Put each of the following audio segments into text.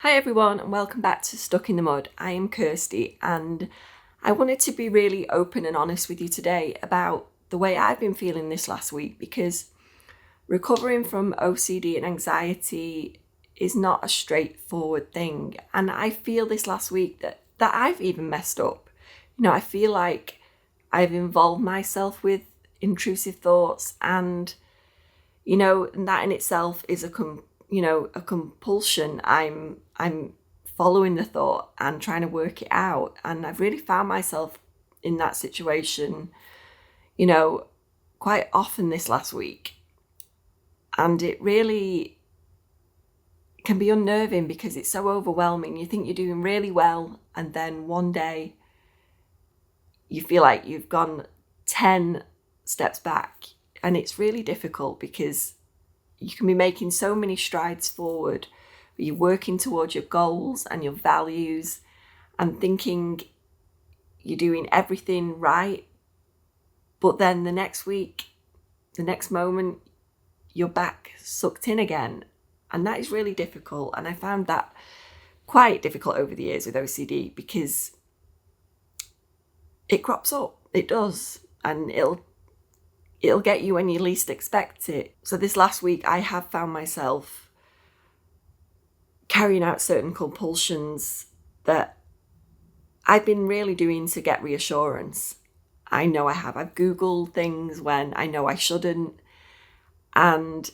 Hi everyone and welcome back to Stuck in the Mud. I am Kirsty and I wanted to be really open and honest with you today about the way I've been feeling this last week, because recovering from OCD and anxiety is not a straightforward thing, and I feel this last week that I've even messed up. I feel like I've involved myself with intrusive thoughts, and that in itself is a compulsion. I'm following the thought and trying to work it out, and I've really found myself in that situation quite often this last week, and it really can be unnerving because it's so overwhelming. You think you're doing really well, and then one day you feel like you've gone 10 steps back, and it's really difficult because you can be making so many strides forward. You're working towards your goals and your values and thinking you're doing everything right. But then the next week, the next moment, you're back sucked in again. And that is really difficult. And I found that quite difficult over the years with OCD because it crops up. It does. And it'll get you when you least expect it. So this last week, I have found myself carrying out certain compulsions that I've been really doing to get reassurance. I know I have. I've Googled things when I know I shouldn't. And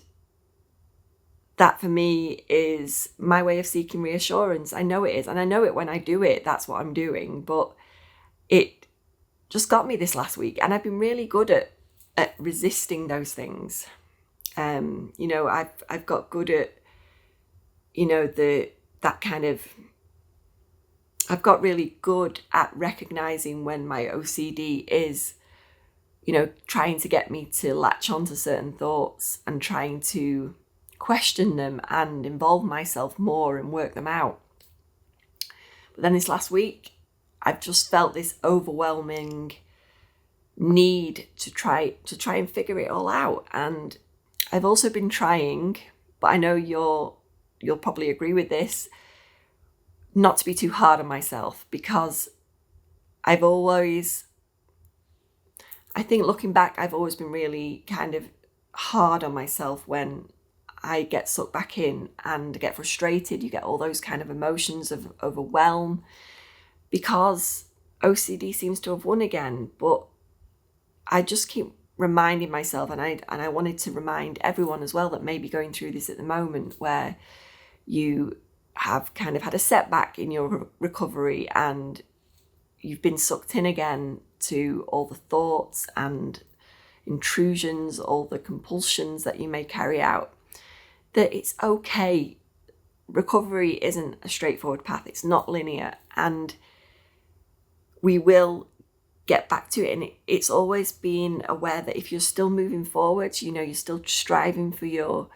that for me is my way of seeking reassurance. I know it is. And I know it when I do it, that's what I'm doing. But it just got me this last week. And I've been really good at resisting those things. I've got good at I've got really good at recognizing when my OCD is, trying to get me to latch onto certain thoughts and trying to question them and involve myself more and work them out. But then this last week, I've just felt this overwhelming need to try and figure it all out. And I've also been trying, but I know you'll probably agree with this, not to be too hard on myself, because I think looking back, I've always been really kind of hard on myself when I get sucked back in and get frustrated. You get all those kind of emotions of overwhelm because OCD seems to have won again. But I just keep reminding myself, and I wanted to remind everyone as well that may be going through this at the moment, where you have kind of had a setback in your recovery and you've been sucked in again to all the thoughts and intrusions, all the compulsions that you may carry out, that it's okay. Recovery isn't a straightforward path. It's not linear, and we will get back to it. And it's always being aware that if you're still moving forwards, you're still striving for your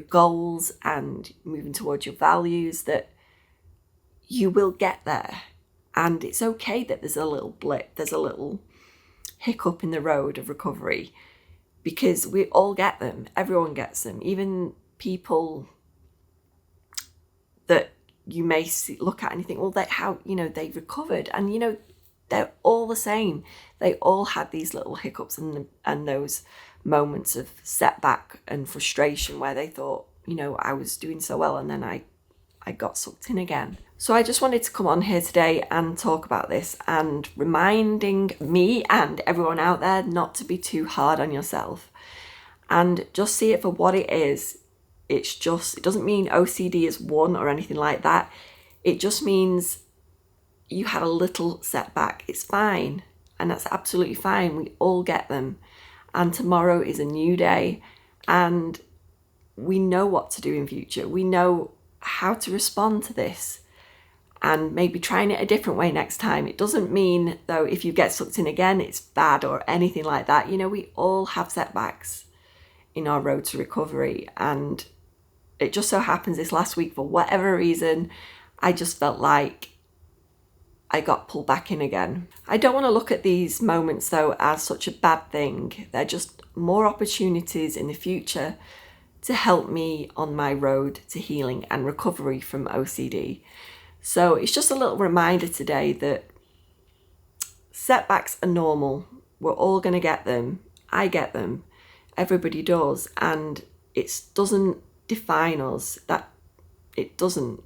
goals and moving towards your values, that you will get there. And it's okay that there's a little blip, there's a little hiccup in the road of recovery, because we all get them. Everyone gets them. Even people that you may look at and you think, well, they've recovered, and they're all the same. They all had these little hiccups and those moments of setback and frustration where they thought, I was doing so well, and then I got sucked in again. So I just wanted to come on here today and talk about this, and reminding me and everyone out there not to be too hard on yourself and just see it for what it is. It doesn't mean OCD is won or anything like that. It just means you had a little setback. It's fine. And that's absolutely fine. We all get them. And tomorrow is a new day. And we know what to do in future. We know how to respond to this. And maybe trying it a different way next time. It doesn't mean, though, if you get sucked in again, it's bad or anything like that. We all have setbacks in our road to recovery. And it just so happens this last week, for whatever reason, I just felt like I got pulled back in again. I don't want to look at these moments, though, as such a bad thing. They're just more opportunities in the future to help me on my road to healing and recovery from OCD. So it's just a little reminder today that setbacks are normal. We're all going to get them. I get them. Everybody does. And it doesn't define us. That it doesn't.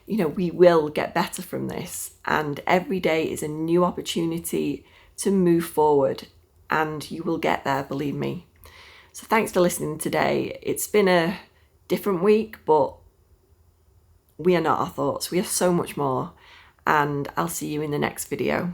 You know, we will get better from this. And every day is a new opportunity to move forward. And you will get there, believe me. So thanks for listening today. It's been a different week, but we are not our thoughts. We are so much more. And I'll see you in the next video.